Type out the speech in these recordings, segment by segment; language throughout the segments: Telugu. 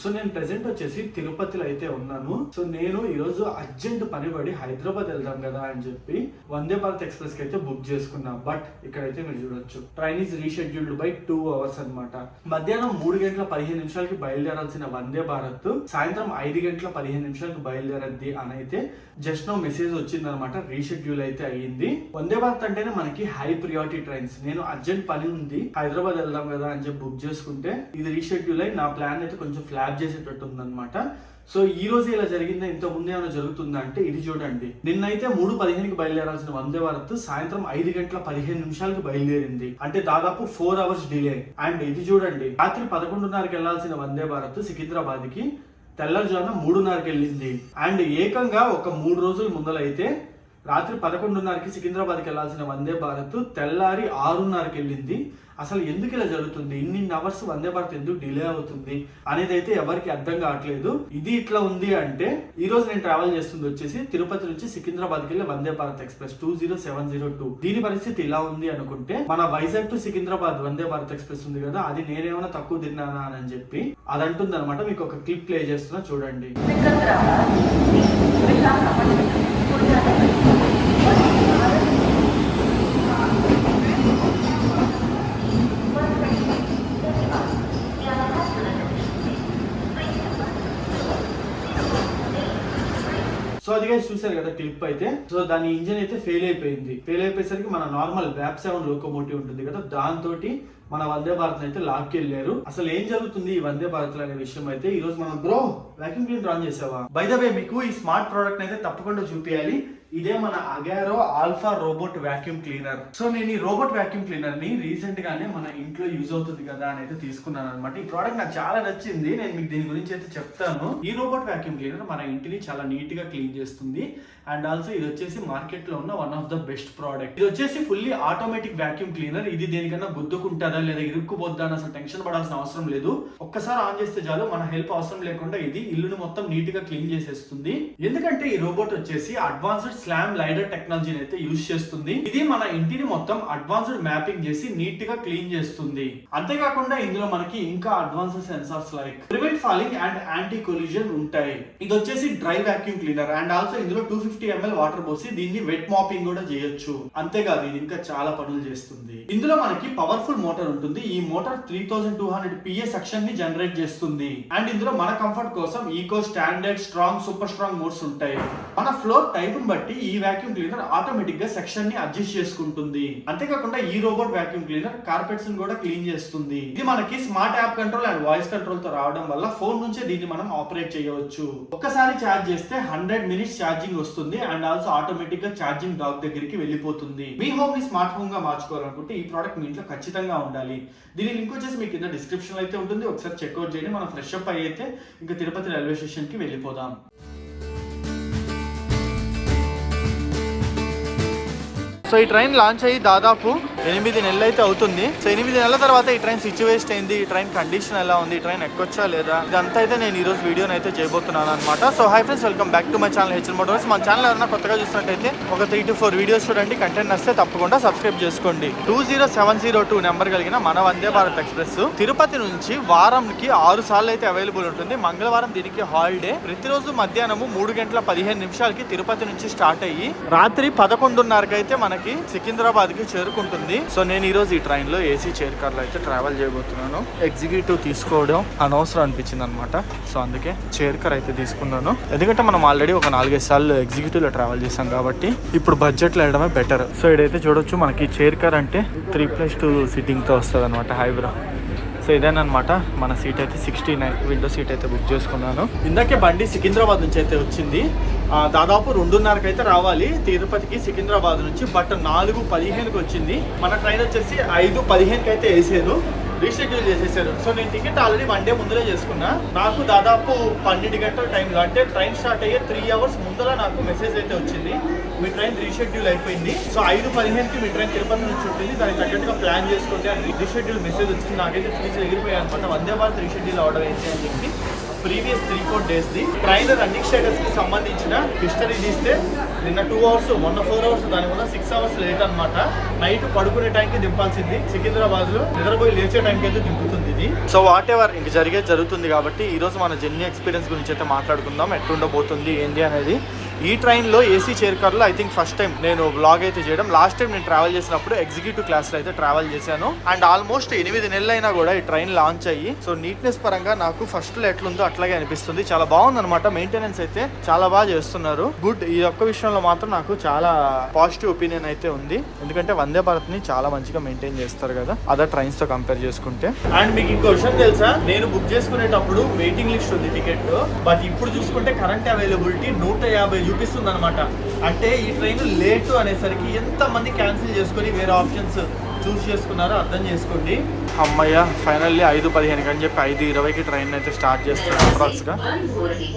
సో నేను ప్రెసెంట్ వచ్చేసి తిరుపతిలో అయితే ఉన్నాను. సో నేను ఈ రోజు అర్జెంట్ పని పడి హైదరాబాద్ వెళ్దాం కదా అని చెప్పి వందే భారత్ ఎక్స్ప్రెస్ కి అయితే బుక్ చేసుకున్నా. బట్ ఇక్కడైతే మీరు చూడొచ్చు train is rescheduled by 2 hours అన్నమాట. మధ్యాహ్నం 3:15 బయలుదేరాల్సిన వందే భారత్ సాయంత్రం 5:15 బయలుదేరద్ది అని అయితే జస్ట్ నో మెసేజ్ వచ్చింది అనమాట. రీషెడ్యూల్ అయితే అయ్యింది. వందే భారత్ అంటేనే మనకి హై ప్రియారిటీ ట్రైన్స్. నేను అర్జెంట్ పని ఉంది హైదరాబాద్ వెళ్దాం కదా అని చెప్పి బుక్ చేసుకుంటే ఇది రీషెడ్యూల్ అయి నా ప్లాన్ అయితే కొంచెం ఫ్లాప్ చేసేటట్టు ఉందన్నమాట. సో ఈ రోజు ఇలా జరిగిందా, ఇంత ముందే ఏమైనా జరుగుతుందా అంటే ఇది చూడండి. నిన్నైతే 3:15 బయలుదేరాల్సిన వందే భారత్ సాయంత్రం 5:15 బయలుదేరింది. అంటే దాదాపు 4 hours డిలే. అండ్ ఇది చూడండి, రాత్రి 11:30కి వెళ్లాల్సిన వందే భారత్ సికింద్రాబాద్ కి తెల్లవారుజామున 3:30కి వెళ్ళింది. అండ్ ఏకంగా ఒక 3 రోజుల ముందలైతే రాత్రి 11:30కి సికింద్రాబాద్కి వెళ్లాల్సిన వందే భారత్ తెల్లారి 6:30కి వెళ్ళింది. అసలు ఎందుకు ఇలా జరుగుతుంది, ఇన్ని అవర్స్ వందే భారత్ ఎందుకు డిలే అవుతుంది అనేది అయితే ఎవరికి అర్థం కావట్లేదు. ఇది ఇట్లా ఉంది అంటే ఈ రోజు నేను ట్రావెల్ చేస్తుంది వచ్చేసి తిరుపతి నుంచి సికింద్రాబాద్కి వెళ్ళే వందే భారత్ ఎక్స్ప్రెస్ 20702. దీని పరిస్థితి ఇలా ఉంది అనుకుంటే మన వైజాగ్ టు సికింద్రాబాద్ వందే భారత్ ఎక్స్ప్రెస్ ఉంది కదా, అది నేనేమైనా తక్కువ తిన్నానా అని చెప్పి అది అంటుంది అనమాట. మీకు ఒక క్లిప్ ప్లే చేస్తున్నా చూడండి. సో అదిగా చూసారు కదా క్లిప్ అయితే. సో దాని ఇంజన్ అయితే ఫెయిల్ అయిపోయేసరికి మన నార్మల్ వ్యాప్ 7 లోకోమోటివ్ ఉంటుంది కదా, దాంతో మన వందే భారత్ అయితే లాక్కి వెళ్ళారు. అసలు ఏం జరుగుతుంది ఈ వందే భారత్ అనే విషయం అయితే ఈ రోజు మనం బ్రో వాక్యూమ్ క్లీనర్ ఆన్ చేసావా? బై ద వే మీకు ఈ స్మార్ట్ ప్రోడక్ట్ అయితే తప్పకుండా చూపించాలి. ఇదే మన Agaro alpha robot vacuum cleaner. So నేను ఈ రోబోట్ వాక్యూమ్ క్లీనర్ ని రీసెంట్ గానే మన ఇంట్లో యూజ్ అవుతుంది కదా అని అయితే తీసుకున్నాను అనమాట. ఈ ప్రోడక్ట్ నాకు చాలా నచ్చింది. నేను మీకు దీని గురించి అయితే చెప్తాను. ఈ రోబోట్ వాక్యూమ్ క్లీనర్ మన ఇంటిని చాలా నీట్ గా క్లీన్ చేస్తుంది. అండ్ ఆల్సో ఇది వచ్చేసి మార్కెట్ లో ఉన్న one of the best product. ఇది వచ్చేసి ఫుల్లీ ఆటోమేటిక్ వాక్యూమ్ క్లీనర్. ఇది దేనికన్నా గుద్దుకుంటుందా లేదా ఇరుక్కుపోద్దా అని అసలు టెన్షన్ పడాల్సిన అవసరం లేదు. ఒక్కసారి ఆన్ చేస్తే చాలు, మన హెల్ప్ అవసరం లేకుండా ఇది ఇల్లును మొత్తం నీట్ గా క్లీన్ చేసేస్తుంది. ఎందుకంటే ఈ రోబోట్ వచ్చేసి అడ్వాన్స్డ్ స్లామ్ లైడర్ టెక్నాలజీని అయితే యూజ్ చేస్తుంది. ఇది మన ఇంటిని మొత్తం అడ్వాన్స్డ్ మ్యాపింగ్ చేసి నీట్ గా క్లీన్ చేస్తుంది. అంతేకాకుండా ఇందులో మనకి ఇంకా advanced sensors like prevent falling and anti collision ఉంటాయి. ఇది వచ్చేసి dry vacuum cleaner. And also ఇందులో 250 ml వాటర్ పోసి దీన్ని వెట్ మాపింగ్ కూడా చేయొచ్చు. అంతేకాదు ఇది ఇంకా చాలా పనులు చేస్తుంది. ఇందులో మనకి పవర్ఫుల్ మోటార్ ఉంటుంది. ఈ మోటార్ 3200 PA సెక్షన్ ని జనరేట్ చేస్తుంది. అండ్ ఇందులో మన కంఫర్ట్ కోసం eco, standard, strong, super strong modes ఉంటాయి. మన ఫ్లోర్ టైప్ ని బట్టి ఈ వాక్యూమ్ క్లీనర్ ఆటోమేటిక్ గా సెక్షన్ ని అడ్జస్ట్ చేసుకుంటుంది. అంతేకాకుండా ఈ రోబోట్ వాక్యూమ్ క్లీనర్ కార్పెట్స్ ని కూడా క్లీన్ చేస్తుంది. ఇది మనకి smart app control and voice control తో రావడం వల్ల ఫోన్ నుంచే దీన్ని మనం ఆపరేట్ చేయవచ్చు. ఒక్కసారి ఛార్జ్ చేస్తే 100 minutes ఛార్జింగ్ వస్తుంది. అండ్ ఆల్సో ఆటోమేటిక్ గా ఛార్జింగ్ డాక్ దగ్గరికి వెళ్ళిపోతుంది. మీ హోమ్ ని స్మార్ట్ హోమ్ గా మార్చుకోవాలనుకుంటే ఈ ప్రోడక్ట్ మీ ఇంట్లో ఖచ్చితంగా ఉండాలి. దీని లింక్ వచ్చేసి మీకు కింద డిస్క్రిప్షన్ లో అయితే ఉంటుంది. ఒకసారి చెక్అౌట్ చేయండి. మనం ఫ్రెష్ అప్ అయితే ఇంకా తిరుపతి రైల్వే స్టేషన్ కి వెళ్ళిపోదాం. సో ఈ ట్రైన్ లాంచ్ అయ్యి దాదాపు 8 నెలలు అయితే అవుతుంది. సో 8 నెలల తర్వాత ఈ ట్రైన్ సిచ్యువేషన్ అయింది, ఈ ట్రైన్ కండిషన్ ఎలా ఉంది, ఈ ట్రైన్ ఎక్కొచ్చా లేదా, ఇదంతా అయితే నేను ఈ రోజు వీడియోని అయితే చేయబోతున్నాను అనమాట. So hi friends, welcome back to my channel HL Motors. మన ఛానల్ ఎవరైనా కొత్తగా చూసినట్టయితే ఒక 3 to 4 వీడియోస్ చూడండి. కంటెంట్ నచ్చితే తప్పకుండా సబ్స్క్రైబ్ చేసుకోండి. 20702 నెంబర్ కలిగిన మన వందే భారత్ ఎక్స్ప్రెస్ తిరుపతి నుంచి వారంకి 6 సార్లు అయితే అవైలబుల్ ఉంటుంది. మంగళవారం దీనికి హాలిడే. ప్రతిరోజు మధ్యాహ్నం 3:15 తిరుపతి నుంచి స్టార్ట్ అయ్యి రాత్రి 11:30కి అయితే మనకి సికింద్రాబాద్ కి చేరుకుంటుంది. సో నేను ఈ రోజు ఈ ట్రైన్ లో ఏసీ చైర్ కార్ లో అయితే ట్రావెల్ చేయబోతున్నాను. ఎగ్జిక్యూటివ్ తీసుకోవడం అనవసరం అనిపించింది అనమాట. సో అందుకే చైర్ కార్ అయితే తీసుకున్నాను. ఎందుకంటే మనం ఆల్రెడీ ఒక 4-5 సార్లు ఎగ్జిక్యూటివ్ లో ట్రావెల్ చేసాం కాబట్టి ఇప్పుడు బడ్జెట్ లో వెళ్ళడమే బెటర్. సో ఇదైతే చూడొచ్చు, మనకి చైర్ కార్ అంటే 3+2 సీటింగ్ తో వస్తుంది అనమాట, హైబ్రా. సో ఇదేనమాట మన సీట్ అయితే 69 విండో సీట్ అయితే బుక్ చేసుకున్నాను. ఇందాకే బండి సికింద్రాబాద్ నుంచి అయితే వచ్చింది. దాదాపు 2:30కి అయితే రావాలి తిరుపతికి సికింద్రాబాద్ నుంచి. బట్ 4:15కి వచ్చింది. మన ట్రైన్ వచ్చేసి 5:15కి అయితే వేసారు, రీషెడ్యూల్ చేసేసారు. సో నేను టికెట్ ఆల్రెడీ 1 day ముందరే చేసుకున్నా. నాకు దాదాపు 12 గంటల టైంలో, అంటే ట్రైన్ స్టార్ట్ అయ్యే 3 hours ముందర నాకు మెసేజ్ అయితే వచ్చింది, మీ ట్రైన్ రీషెడ్యూల్ అయిపోయింది. సో 5:15కి మీ ట్రైన్ తిరుపతి నుంచి ఉంటుంది, దానికి తగ్గట్టుగా ప్లాన్ చేసుకోండి అని రీషెడ్యూల్ మెసేజ్ వచ్చింది. నాకైతే ఫీజు ఎగిరిపోయాయి అనమాట. వందే భారత్ రీషెడ్యూల్ అవడం ఏంటి అని చెప్పి previous 3-4 days the train running status కి సంబంధించిన హిస్టరీ తీస్తే నిన్న 2 hours మొన్న 4 hours దాని వల్ల 6 hours లేట్ అనమాట. నైట్ పడుకునే టైంకి దింపాల్సింది సికింద్రాబాద్ లో, నిద్రపోయి లేచే టైంకి అయితే దింపుతుంది ఇది. సో వాట్ ఎవర్ ఇంక జరిగేది జరుగుతుంది కాబట్టి ఈ రోజు మన జర్నీ ఎక్స్పీరియన్స్ గురించి అయితే మాట్లాడుకుందాం, ఎట్లుండబోతుంది ఏంటి అనేది. ఈ ట్రైన్లో ఏసీ చైర్ కార్లో ఐ థింక్ ఫస్ట్ టైం నేను వ్లాగ్ అయితే చేయడం. లాస్ట్ టైం నేను ట్రావెల్ చేసినప్పుడు ఎగ్జిక్యూటివ్ క్లాస్లో అయితే ట్రావెల్ చేశాను. అండ్ ఆల్మోస్ట్ 8 నెలలు అయినా కూడా ఈ ట్రైన్ లాంచ్ అయ్యి సో నీట్నెస్ పరంగా నాకు ఫస్ట్లో ఎట్లుందో అట్లాగే అనిపిస్తుంది. చాలా బాగుంది అనమాట. మెయింటెనెన్స్ అయితే చాలా బాగా చేస్తున్నారు. గుడ్. ఈ ఒక్క విషయంలో మాత్రం నాకు చాలా పాజిటివ్ ఒపీనియన్ అయితే ఉంది. ఎందుకంటే వందే భారత్ ని చాలా మంచిగా మెయింటైన్ చేస్తారు కదా అదర్ ట్రైన్స్ తో కంపేర్ చేసుకుంటే. అండ్ మీకు ఇంకో విషయం తెలుసా, నేను బుక్ చేసుకునేటప్పుడు వెయిటింగ్ లిస్ట్ ఉంది టికెట్, బట్ ఇప్పుడు చూసుకుంటే కరెంట్ అవైలబిలిటీ 150 చూపిస్తుంది అనమాట. అంటే ఈ ట్రైన్ లేటు అనేసరికి ఎంత మంది క్యాన్సిల్ చేసుకుని వేరే ఆప్షన్స్ చూస్ చేసుకున్నారో అర్థం చేసుకోండి. అమ్మయ్య ఫైనల్లీ 5:15 అని చెప్పి 5:20కి ట్రైన్ అయితే స్టార్ట్ చేస్తున్నారు. అప్రాక్స్గా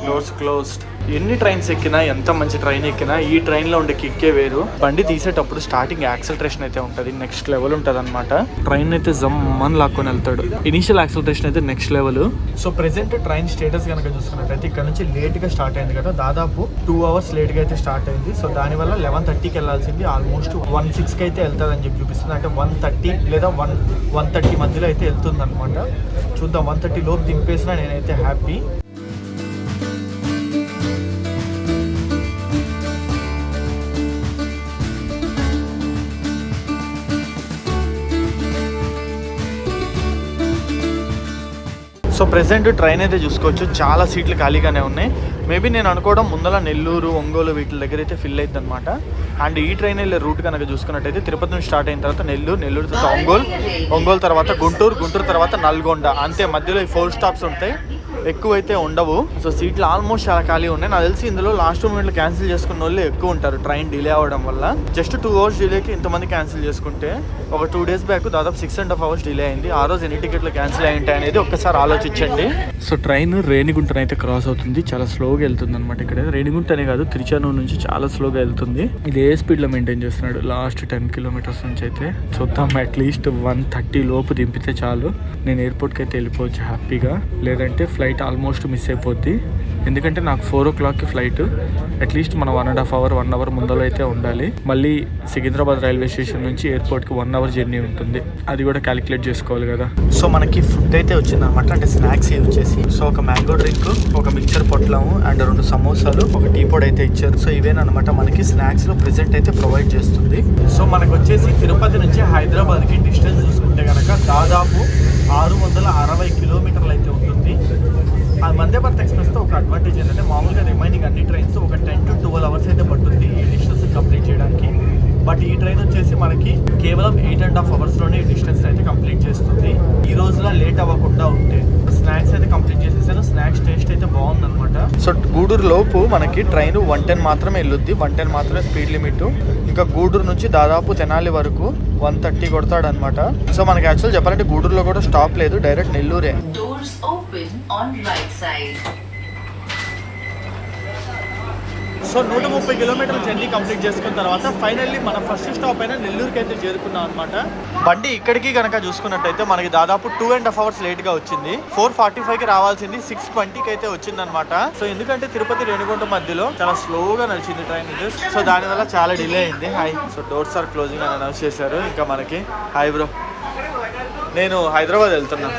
డోర్స్ క్లోజ్డ్. ఎన్ని ట్రైన్స్ ఎక్కినా ఎంత మంచి ట్రైన్ ఎక్కినా ఈ ట్రైన్లో ఉండే కిక్కే వేరు. బండి తీసేటప్పుడు స్టార్టింగ్ యాక్సలరేషన్ అయితే ఉంటుంది, నెక్స్ట్ లెవెల్ ఉంటుంది అనమాట. ట్రైన్ అయితే జమ్మని లాక్కొని వెళ్తాడు. ఇనిషియల్ యాక్సలరేషన్ అయితే next level. So present train status కనుక చూసుకున్నట్టయితే ఇక్కడ నుంచి లేట్గా స్టార్ట్ అయింది కదా, దాదాపు 2 hours లేట్గా అయితే స్టార్ట్ అయింది. సో దానివల్ల 11:30కి వెళ్ళాల్సింది ఆల్మోస్ట్ 1:06కి అయితే వెళ్తుంది అని చెప్పి చూపిస్తుంది. అంటే 1:30 లేదా 1:30 మధ్యలో అయితే వెళ్తుంది అనమాట. చూద్దాం, 1:30 లోపు దింపేసినా నేనైతే హ్యాపీ. సో ప్రెసెంట్ ట్రైన్ అయితే చూసుకోవచ్చు, చాలా సీట్లు ఖాళీగానే ఉన్నాయి. మేబీ నేను అనుకోవడం ముందర నెల్లూరు, ఒంగోలు వీటి దగ్గర అయితే ఫిల్ అవుతుంది అనమాట. అండ్ ఈ ట్రైన్ వెళ్ళే రూట్ కనుక చూసుకున్నట్టయితే తిరుపతి నుంచి స్టార్ట్ అయిన తర్వాత నెల్లూరు తర్వాత ఒంగోలు తర్వాత గుంటూరు తర్వాత నల్గొండ, అంతే. మధ్యలో ఈ 4 stops ఉంటాయి, ఎక్కువైతే ఉండవు. సో సీట్లు ఆల్మోస్ట్ చాలా ఖాళీ ఉన్నాయి. నాకు తెలిసి ఇందులో లాస్ట్ మూమెంట్లో క్యాన్సిల్ చేసుకున్న వాళ్ళు ఎక్కువ ఉంటారు ట్రైన్ డిలే అవ్వడం వల్ల. జస్ట్ 2 hours డిలేకి ఇంతమంది క్యాన్సిల్ చేసుకుంటే ఒక 2 days బ్యాక్ దాదాపు 6.5 hours డిలే అయింది. ఆ రోజు ఎన్ని టికెట్లు క్యాన్సిల్ అయి ఉంటాయి అనేది ఒక్కసారి ఆలోచించండి. సో ట్రైన్ రేణిగుంటను అయితే క్రాస్ అవుతుంది, చాలా స్లోగా వెళ్తుంది అనమాట. ఇక్కడ రేణిగుంటనే కాదు తిరుచానూరు నుంచి చాలా స్లోగా వెళ్తుంది. ఇది ఏ స్పీడ్లో మెయింటైన్ చేస్తున్నాడు లాస్ట్ 10 kilometers నుంచి అయితే. చూద్దాం, అట్లీస్ట్ 1:30 లోపు దింపితే చాలు నేను ఎయిర్పోర్ట్కి అయితే వెళ్ళిపోవచ్చు హ్యాపీగా. లేదంటే ఫ్లైట్ ఆల్మోస్ట్ మిస్ అయిపోద్ది, ఎందుకంటే నాకు 4 o'clockకి ఫ్లైట్. అట్లీస్ట్ మనం 1.5 hour ముందర అయితే ఉండాలి. మళ్ళీ సికింద్రాబాద్ రైల్వే స్టేషన్ నుంచి ఎయిర్పోర్ట్కి 1 hour జర్నీ ఉంటుంది, అది కూడా క్యాలిక్యులేట్ చేసుకోవాలి కదా. సో మనకి ఫుడ్ అయితే వచ్చింది అనమాట, అంటే స్నాక్స్ వచ్చేసి. సో ఒక మ్యాంగో డ్రింక్, ఒక మిక్చర్ పొట్లము అండ్ 2 సమోసాలు, ఒక టీ పొడి అయితే ఇచ్చారు. సో ఇవేనమాట మనకి స్నాక్స్ లో ప్రెజెంట్ అయితే ప్రొవైడ్ చేస్తుంది. సో మనకు వచ్చేసి తిరుపతి నుంచి హైదరాబాద్కి డిస్టెన్స్ చూసుకుంటే కనుక దాదాపు 660 kilometers అయితే ఉంటుంది. ఆ వందే భారత్ ఎక్స్ప్రెస్తో ఒక అడ్వాంటేజ్ ఏంటంటే మామూలుగా రిమైనింగ్ అన్ని ట్రైన్స్ ఒక 10 to 12 hours అయితే పడుతుంది ఈ డిస్టెన్స్ కంప్లీట్ చేయడానికి. బట్ ఈ ట్రైన్ వచ్చేసి మనకి కేవలం 8.5 hours ఈ డిస్టెన్స్ అయితే కంప్లీట్ చేస్తుంది. ఈ రోజులో లేట్ అవ్వకుండా ఉంటే స్నాక్స్ అయితే కంప్లీట్ చేసేసాను. స్నాక్స్ టేస్ట్ అయితే బాగుందన్నమాట. సో గూడూరు లోపు మనకి ట్రైన్ 110 మాత్రమే వెళ్ళొద్ది, 110 మాత్రమే స్పీడ్ లిమిట్. ఇంకా గూడూరు నుంచి దాదాపు తెనాలి వరకు 130 కొడతాడు అనమాట. సో మనకి యాక్చువల్ చెప్పాలంటే గూడూరులో కూడా స్టాప్ లేదు, డైరెక్ట్ నెల్లూరే. సో 130 kilometers జర్నీ కంప్లీట్ చేసుకున్న తర్వాత ఫైనల్లీ మన ఫస్ట్ స్టాప్ అయినా నెల్లూరుకి అయితే చేరుకున్నాం అనమాట. బండి ఇక్కడికి కనుక చూసుకున్నట్టయితే మనకి దాదాపు 2.5 hours లేట్గా వచ్చింది. 4:45కి రావాల్సింది 6:20కి అయితే వచ్చిందనమాట. సో ఎందుకంటే తిరుపతి రేణిగుంట మధ్యలో చాలా స్లోగా నడిచింది ట్రైన్ ఇది. సో దానివల్ల చాలా డిలే అయింది. Hi. So doors are closing అని అనౌన్స్ చేశారు. ఇంకా మనకి హాయ్ బ్రో, నేను హైదరాబాద్ వెళ్తున్నా.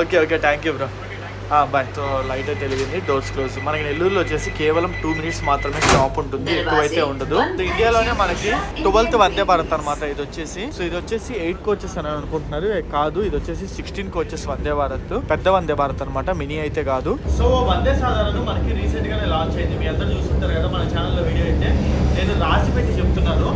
Okay thank you bro, bye. So light అయితే వెలిగింది, డోర్స్ క్లోజ్. మనకి నెల్లూరులో వచ్చేసి కేవలం 2 minutes మాత్రమే స్టాప్ ఉంటుంది, ఎక్కువైతే ఉండదు. ఇండియాలోనే మనకి 12th వందే భారత్ అనమాట ఇది వచ్చేసి. సో ఇది వచ్చేసి 8 coaches అని అనుకుంటున్నారు, కాదు ఇది వచ్చేసి 16 coaches వందే భారత్, పెద్ద వందే భారత్ అనమాట, మినీ అయితే కాదు. సో వందే సాధారణ మనకి రీసెంట్ గానే లాంచ్ అయింది, మీ అందరూ చూస్తుంటారు కదా మన ఛానల్లో వీడియో అయితే. నేను రాసి పెట్టి చెప్తున్నాను,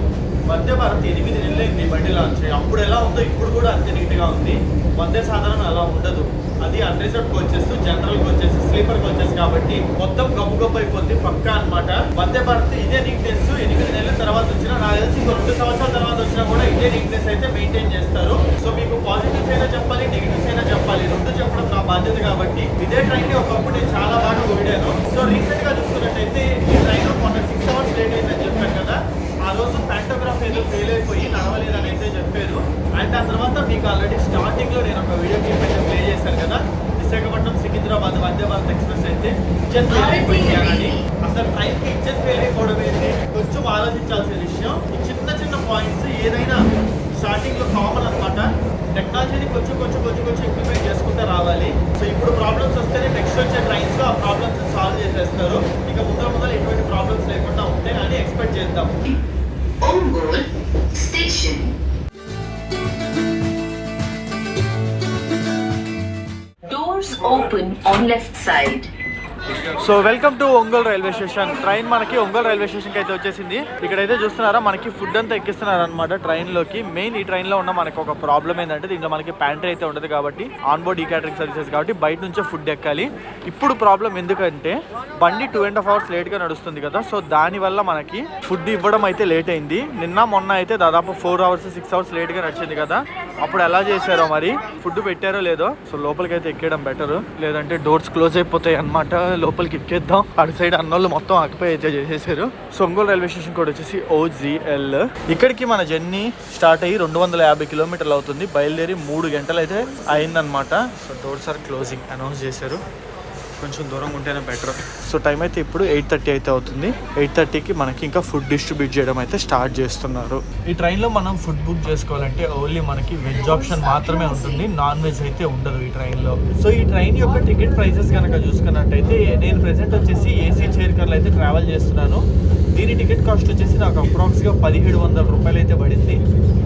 వందే భారత్ 8 నెలలైంది బండి లాంచ్ అయ్యి. అప్పుడు ఎలా ఉందో ఇప్పుడు కూడా అంతే నీట్గా ఉంది. వందే సాధారణ అలా ఉండదు, అది unreserved coaches, general coaches, sleeper coaches కాబట్టి మొత్తం గబ్బు అయిపోద్ది పక్కా అనమాట. వందే భారత్ ఇదే నీట్నెస్ 8 నెలల తర్వాత వచ్చినా, నాకు తెలిసి 2 సంవత్సరాల తర్వాత వచ్చినా కూడా ఇదే నీట్నెస్ అయితే మెయింటైన్ చేస్తారు. సో మీకు పాజిటివ్స్ అయినా చెప్పాలి, నెగిటివ్స్ అయినా చెప్పాలి, 2 చెప్పడం నా బాధ్యత కాబట్టి ఇదే ట్రైన్ ని ఒకప్పుడు నేను చాలా బాగా ఓడాను. సో రీసెంట్ గా చూసుకున్నట్టయితే ఈ ట్రైన్ మొన్న 6 hours లేట్ అయిందని చెప్పాను కదా, ఆ రోజు ప్యాంటోగ్రాఫ్ ఏదో ఫెయిల్ అయిపోయి నడవలేదని అయితే చెప్పారు. అండ్ ఆ తర్వాత మీకు ఆల్రెడీ స్టార్టింగ్ లో నేను ఒక వీడియో క్లిప్ అయితే ప్లే చేశాను కదా, విశాఖపట్నం సికింద్రాబాద్ వందే భారత్ ఎక్స్ప్రెస్ అయితే ఇంజన్ ఫెయిల్ అయిపోయింది అని. అసలు ట్రైన్కి ఇంజన్ ఫెయిల్ అయిపోవడం ఏంటి కొంచెం ఆలోచించాల్సిన విషయం. ఈ చిన్న చిన్న పాయింట్స్ ఏదైనా స్టార్టింగ్ లో కామన్ అనమాట. టెక్నాలజీని కొంచెం ఇంప్లిమెంట్ చేసుకుంటూ రావాలి. సో ఇప్పుడు ప్రాబ్లమ్స్ వస్తేనే నెక్స్ట్ వచ్చే ట్రైన్స్ లో ఆ ప్రాబ్లమ్స్ సాల్వ్ చేసేస్తారు. ఇక ముందర ఎటువంటి ప్రాబ్లమ్స్ లేకుండా ఉంటాయి అని ఎక్స్పెక్ట్ చేద్దాం. Doors open on left side. So welcome to Ongole railway station. Train మనకి ఒంగోలు రైల్వే స్టేషన్కి అయితే వచ్చేసింది. ఇక్కడైతే చూస్తున్నారా మనకి ఫుడ్ అంతా ఎక్కిస్తున్నారు అనమాట ట్రైన్లోకి. మెయిన్ ఈ ట్రైన్లో ఉన్న మనకి ఒక ప్రాబ్లం ఏంటంటే దీంట్లో మనకి ప్యాంట్రీ అయితే ఉండదు కాబట్టి ఆన్ బోర్డ్ ఈ క్యాటరింగ్ సర్వీసెస్ కాబట్టి బయట నుంచే ఫుడ్ ఎక్కాలి. ఇప్పుడు ప్రాబ్లం ఎందుకంటే బండి 2.5 hours లేట్గా నడుస్తుంది కదా. సో దానివల్ల మనకి ఫుడ్ ఇవ్వడం అయితే లేట్ అయింది. మొన్న అయితే దాదాపు 4 hours 6 hours లేట్గా నడిచింది కదా. అప్పుడు ఎలా చేశారో మరి ఫుడ్ పెట్టారో లేదో. సో లోపలికి అయితే ఎక్కేయడం బెటర్, లేదంటే డోర్స్ క్లోజ్ అయిపోతాయి అనమాట. లోపలికి ఎక్కేద్దాం. అటు సైడ్ అన్నోళ్ళు మొత్తం ఆక్యుపై అయితే చేసేసారు. సో ఒంగోలు రైల్వే స్టేషన్ కూడా వచ్చేసి OGL. ఇక్కడికి మన జర్నీ స్టార్ట్ అయ్యి 250 kilometers అవుతుంది. బయలుదేరి 3 గంటలు అయితే అయిందనమాట. So doors are closing announce చేశారు. కొంచెం దూరంగా ఉంటేనే బెటర్. సో టైం అయితే ఇప్పుడు 8:30 అయితే అవుతుంది. 8:30కి మనకి ఇంకా ఫుడ్ డిస్ట్రిబ్యూట్ చేయడం అయితే స్టార్ట్ చేస్తున్నారు. ఈ ట్రైన్లో మనం ఫుడ్ బుక్ చేసుకోవాలంటే ఓన్లీ మనకి వెజ్ ఆప్షన్ మాత్రమే ఉంటుంది, నాన్ వెజ్ అయితే ఉండదు ఈ ట్రైన్లో. సో ఈ ట్రైన్ యొక్క టికెట్ ప్రైసెస్ కనుక చూసుకున్నట్టయితే నేను ప్రెసెంట్ వచ్చేసి ఏసీ చైర్ కార్లో అయితే ట్రావెల్ చేస్తున్నాను. దీని టికెట్ కాస్ట్ వచ్చేసి నాకు అప్రాక్స్గా 1700 రూపాయలు అయితే పడింది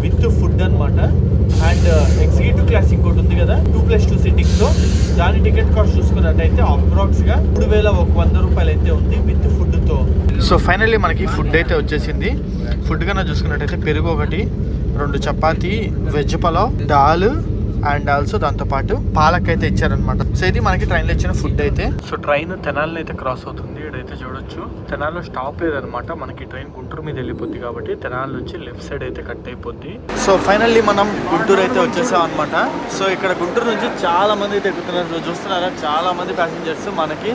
విత్ ఫుడ్ అనమాట. అండ్ ఎగ్జిక్యూటివ్ క్లాస్ ఇంకోటి ఉంది కదా 2+2 సిట్టింగ్స్తో, దాని టికెట్ కాస్ట్ చూసుకున్నట్టయితే అప్రాక్స్గా 3100 రూపాయలు అయితే ఉంది విత్ ఫుడ్తో. సో ఫైనల్లీ మనకి ఫుడ్ అయితే వచ్చేసింది. ఫుడ్ కన్నా చూసుకున్నట్టయితే పెరుగు ఒకటి, 2 chapati, veg pulao, dal and also దాంతోపాటు పాలక్ అయితే ఇచ్చారనమాట. సో ఇది మనకి ట్రైన్లో ఇచ్చిన ఫుడ్ అయితే. సో ట్రైన్ తెనాలిని అయితే క్రాస్ అవుతుంది. ఇక్కడైతే చూడొచ్చు తెనాలిలో స్టాప్ లేదనమాట. మనకి ట్రైన్ గుంటూరు మీద వెళ్ళిపోద్ది కాబట్టి తెనాలి నుంచి లెఫ్ట్ సైడ్ అయితే కట్ అయిపోద్ది. సో ఫైనల్లీ మనం గుంటూరు అయితే వచ్చేసాం అనమాట. సో ఇక్కడ గుంటూరు నుంచి చాలా మంది అయితే ఎక్కుతున్నారు. సో చూస్తున్నారా చాలా మంది ప్యాసింజర్స్ మనకి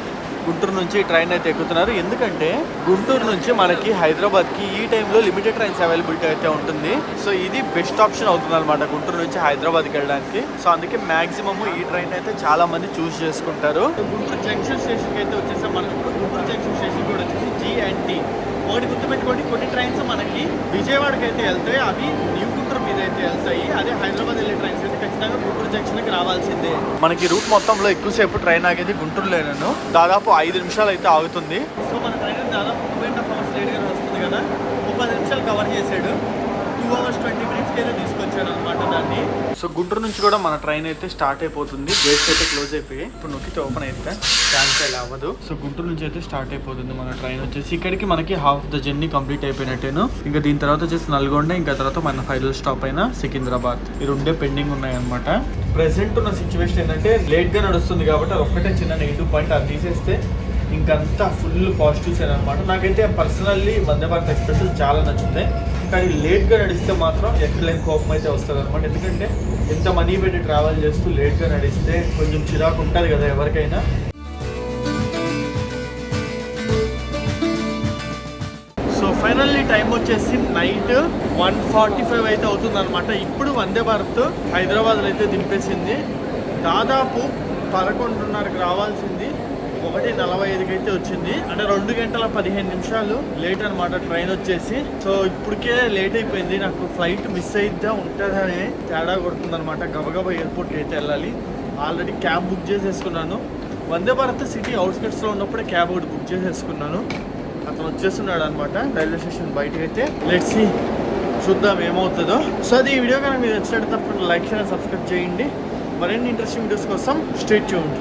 గుంటూరు నుంచి ట్రైన్ అయితే ఎక్కుతున్నారు. ఎందుకంటే గుంటూరు నుంచి మనకి హైదరాబాద్కి ఈ టైంలో లిమిటెడ్ ట్రైన్స్ అవైలబిలిటీ అయితే ఉంటుంది. సో ఇది బెస్ట్ ఆప్షన్ అవుతుంది అనమాట గుంటూరు నుంచి హైదరాబాద్కి వెళ్ళడానికి. సో అందుకే మాక్సిమం ఈ ట్రైన్ అయితే చాలా మంది చూస్ చేసుకుంటారు. గుంటూరు జంక్షన్ స్టేషన్కి అయితే వచ్చేసాం. మనకి ఇప్పుడు గుంటూరు జంక్షన్ స్టేషన్ కూడా వచ్చేసి G&T. ఒకటి గుర్తుపెట్టుకోండి, కొన్ని ట్రైన్స్ మనకి విజయవాడకి అయితే వెళ్తాయి, అవి న్యూ గుంటూరు మీద అయితే వెళ్తాయి. అదే హైదరాబాద్ వెళ్ళే ట్రైన్స్ అయితే ఖచ్చితంగా గుంటూరు జంక్షన్కి రావాల్సిందే. మనకి రూట్ మొత్తంలో ఎక్కువసేపు ట్రైన్ ఆగేది గుంటూరులోనూ, దాదాపు 5 నిమిషాలు అయితే ఆగుతుంది. సో మన ట్రైన్ దాదాపు 2.5 hours లేట్గా వస్తుంది కదా, 30 నిమిషాలు కవర్ చేసాడు. 2 hours 20 minutes అయితే తీసుకొచ్చాడు అనమాట దాన్ని. సో గుంటూరు నుంచి కూడా మన ట్రైన్ అయితే స్టార్ట్ అయిపోతుంది. గేట్స్ అయితే క్లోజ్ అయిపోయి ఇప్పుడు నొక్కితే ఓపెన్ అయితే క్యాన్సిల్ అవ్వదు. సో గుంటూరు నుంచి అయితే స్టార్ట్ అయిపోతుంది మన ట్రైన్ వచ్చేసి. ఇక్కడికి మనకి హాఫ్ ద జర్నీ కంప్లీట్ అయిపోయినట్టేను. ఇంకా దీని తర్వాత వచ్చేసి నల్గొండ, ఇంకా తర్వాత మన ఫైనల్ స్టాప్ అయిన సికింద్రాబాద్. ఈ 2 పెండింగ్ ఉన్నాయి అనమాట. ప్రెసెంట్ ఉన్న సిచ్యువేషన్ ఏంటంటే లేట్ గా నడుస్తుంది కాబట్టి అది ఒక్కటే చిన్న నెగిటివ్ పాయింట్, అది తీసేస్తే ఇంకంతా ఫుల్ పాజిటివ్స్ అనమాట. నాకైతే పర్సనల్లీ వందే భారత్ ఎక్స్ప్రెస్ చాలా నచ్చుతాయి. కానీ లేట్గా నడిస్తే మాత్రం ఎక్కడలేని కోపం అయితే వస్తుంది అనమాట. ఎందుకంటే ఎంత మనీ పెట్టి ట్రావెల్ చేస్తూ లేట్గా నడిస్తే కొంచెం చిరాకు ఉంటుంది కదా ఎవరికైనా. సో ఫైనల్లీ టైం వచ్చేసి నైట్ 1:45 అయితే అవుతుంది అనమాట. ఇప్పుడు వందే భారత్ హైదరాబాద్లో అయితే దింపేసింది. దాదాపు 11:30కి రావాల్సింది 1:45కి అయితే వచ్చింది. అంటే 2 గంటల 15 నిమిషాలు లేట్ అనమాట ట్రైన్ వచ్చేసి. సో ఇప్పటికే లేట్ అయిపోయింది. నాకు ఫ్లైట్ మిస్ అయితే ఉంటుందని తేడా కొడుతుంది అనమాట. గబగబా ఎయిర్పోర్ట్కి అయితే వెళ్ళాలి. ఆల్రెడీ క్యాబ్ బుక్ చేసేసుకున్నాను. వందే భారత్ సిటీ అవుట్స్కట్స్లో ఉన్నప్పుడే క్యాబ్ ఒకటి బుక్ చేసేసుకున్నాను. అతను వచ్చేస్తున్నాడు అనమాట రైల్వే స్టేషన్ బయటకి అయితే. లెట్స్ సీ, చూద్దాం ఏమవుతుందో. సో అది ఈ వీడియో కనుక మీరు నచ్చినట్టు తప్పకుండా లైక్ చేయండి, సబ్స్క్రైబ్ చేయండి. మరిన్ని ఇంట్రెస్టింగ్ వీడియోస్ కోసం స్టే ట్యూన్డ్.